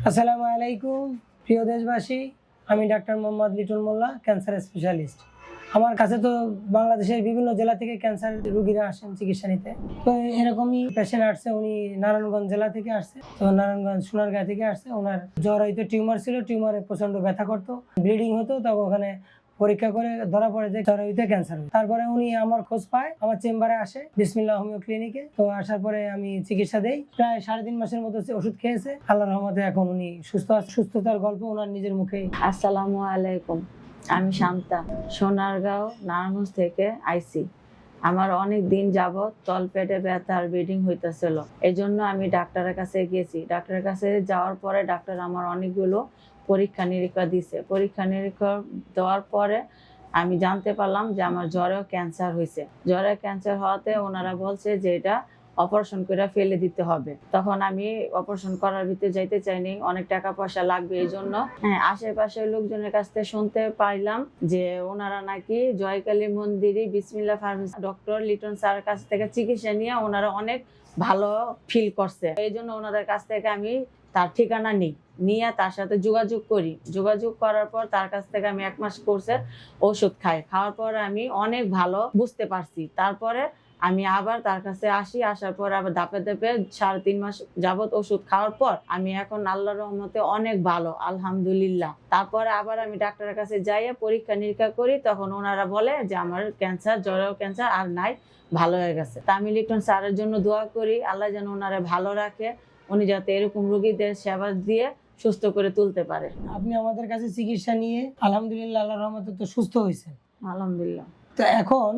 আসসালামু আলাইকুম প্রিয় দেশবাসী, আমি ডাক্তার মোহাম্মদ লিটন মোল্লা, ক্যান্সার স্পেশালিস্ট। আমার কাছে তো বাংলাদেশের বিভিন্ন জেলা থেকে ক্যান্সার রোগীরা আসেন চিকিৎসা নিতে। তো এরকমই পেশেন্ট আসছে, উনি নারায়ণগঞ্জ জেলা থেকে আসছে। তো নারায়ণগঞ্জ সোনারগাঁ থেকে আসছে। ওনার জ্বর হয়তো টিউমার ছিল, টিউমারে প্রচন্ড ব্যথা করতো, ব্লিডিং হতো। তখন ওখানে পরীক্ষা করে ধরা পড়ে যে জ্বর হইতে ক্যান্সার। তারপরে উনি আমার খোঁজ পায়, আমার চেম্বারে আসে বিসমিল্লাহ হোমিও ক্লিনিকে। তো আসার পরে আমি চিকিৎসা দেই। প্রায় 3.5 মাসের মতো ওষুধ খেয়েছে। আল্লাহর রহমতে এখন উনি সুস্থ আছে। সুস্থতার গল্প ওনার নিজের মুখেই। আসসালামু আলাইকুম, আমি শান্তা, সোনারগাঁও নারায়ণগঞ্জ থেকে আইসি। আমার অনেক দিন যাবৎ তলপেটে ব্যথা আর ব্লিডিং হইতেছিল। এই জন্য আমি ডাক্তারের কাছে গেছি। ডাক্তারের কাছে যাওয়ার পরে ডাক্তার আমার অনেকগুলো পরীক্ষা নিরীক্ষা দিছে। পরীক্ষা নিরীক্ষা দেওয়ার পরে আমি জানতে পারলাম যে আমার জ্বরেও ক্যান্সার হয়েছে। জ্বরে ক্যান্সার হওয়াতে ওনারা বলছে যে এটা অপারেশন করে ফেলে দিতে হবে। তখন আমি অপারেশন করার ভিতরে যাইতে চাইনি, অনেক টাকা পয়সা লাগবে। এই জন্য আশেপাশের লোকজনের কাছ থেকে শুনতে পাইলাম যে ওনারা নাকি জয়কালী মন্দিরে বিসমিল্লাহ ফার্মেসি ডক্টর লিটন স্যারের কাছ থেকে চিকিৎসা নিয়ে ওনারা অনেক ভালো ফিল করছে। এই জন্য ওনাদের কাছ থেকে আমি তার ঠিকানা নিয়ে তার সাথে যোগাযোগ করি। যোগাযোগ করার পর তার কাছ থেকে আমি 1 মাস কোর্সের ওষুধ খাই। খাওয়ার পর আমি অনেক ভালো বুঝতে পারছি। তারপরে আমি আবার তার কাছে আসি। আসার পর আবার ধাপে ধাপে 3.5 মাস যাবত ওষুধ খাওয়ার পর আমি এখন আল্লাহর রহমতে অনেক ভালো, আলহামদুলিল্লাহ। তারপরে আবার আমি ডাক্তারের কাছে যাইয়ে পরীক্ষা নিরীক্ষা করি। তখন ওনারা বলে যে আমার ক্যান্সার, জ্বরেও ক্যান্সার আর নাই, ভালো হয়ে গেছে। তা আমি লিটন স্যারের জন্য দোয়া করি, আল্লাহ যেন ওনারা ভালো রাখে, উনি যাতে এরকম রোগীদের সেবা দিয়ে সুস্থ করে তুলতে পারে। আপনি আমাদের কাছে চিকিৎসা নিয়ে আলহামদুলিল্লাহ আল্লাহর রহমতে তো সুস্থ হয়েছেন, আলহামদুলিল্লাহ। তো এখন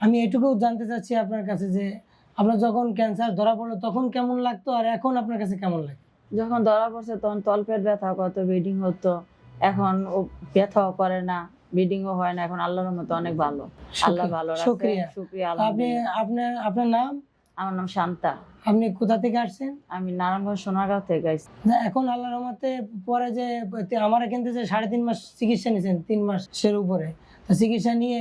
আমি এটুকু জানতে চাচ্ছি আপনার কাছে যে আপনার যখন ক্যান্সার ধরা পড়লো তখন কেমন লাগতো, আর এখন আপনার কাছে কেমন লাগে? যখন ধরা পড়ছে তখন তলপেট ব্যথা করতো, ব্লিডিং হতো। এখন ও ব্যথাও করে না, ব্লিডিংও হয় না। এখন আল্লাহর রহমতে অনেক ভালো, আল্লাহ ভালো রাখে। শুকরিয়া। শুকরিয়া, আপনি আলহামদুলিল্লাহ। আপনার নাম? আমার নাম শান্তা, আপনি কোথা থেকে আসছেন? আমি নারায়ণগঞ্জ সোনারগাঁও থেকে আসছি। না, এখন আল্লাহর রহমতে পরে যে আমার এখান থেকে 3.5 মাস চিকিৎসা নিয়েছেন, 3 মাসের উপরে, তো চিকিৎসা নিয়ে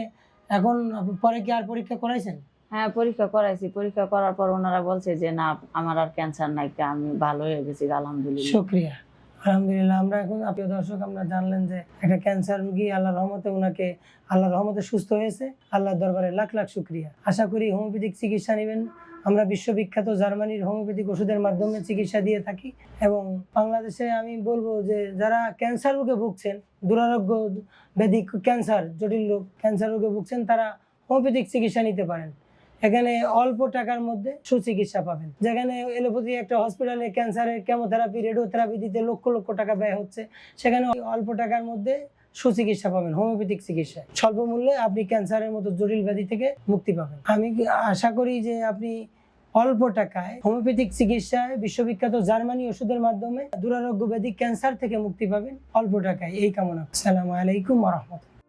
এখন পরে কি আর পরীক্ষা করাইছেন? হ্যাঁ, পরীক্ষা করাইছি। পরীক্ষা করার পর ওনারা বলছে যে না, আমার আর ক্যান্সার নাই, আমি ভালো হয়ে গেছি, আলহামদুলিল্লাহ। শুকরিয়া, আলহামদুলিল্লাহ। আমরা এখন প্রিয় দর্শক, আমরা জানলেন যে একটা ক্যান্সার রোগী আল্লাহর রহমতে ওনাকে আল্লাহর রহমতে সুস্থ হয়েছে। আল্লাহর দরবারে লাখ লাখ শুকরিয়া। আশা করি হোমিওপ্যাথিক চিকিৎসা নেবেন। আমরা বিশ্ববিখ্যাত জার্মানির হোমিওপ্যাথিক ওষুধের মাধ্যমে চিকিৎসা দিয়ে থাকি। এবং বাংলাদেশে আমি বলবো যে যারা ক্যান্সার রোগে ভুগছেন, দুরারোগ্য ব্যাধি ক্যান্সার, জটিল রোগ ক্যান্সার রোগে ভুগছেন, তারা হোমিওপ্যাথিক চিকিৎসা নিতে পারেন। এখানে অল্প টাকার মধ্যে সুচিকিৎসা পাবেন। যেখানে এলোপ্যাথি একটা হসপিটালে ক্যান্সারের কেমোথেরাপি, রেডিওথেরাপি দিতে লক্ষ লক্ষ টাকা ব্যয় হচ্ছে, সেখানে অল্প টাকার মধ্যে সুচিকিৎসা পাবেন হোমিওপ্যাথিক চিকিৎসা। স্বল্প মূল্যে আপনি ক্যান্সারের মতো জটিল ব্যাধি থেকে মুক্তি পাবেন। আমি আশা করি যে আপনি অল্প টাকায় হোমিওপ্যাথিক চিকিৎসায় বিশ্ববিখ্যাত জার্মানি ওষুধের মাধ্যমে দুরারোগ্য ব্যাধি ক্যান্সার থেকে মুক্তি পাবেন অল্প টাকায়। এই কামনা। আসসালামু আলাইকুম ওয়া রাহমাতুল্লাহ।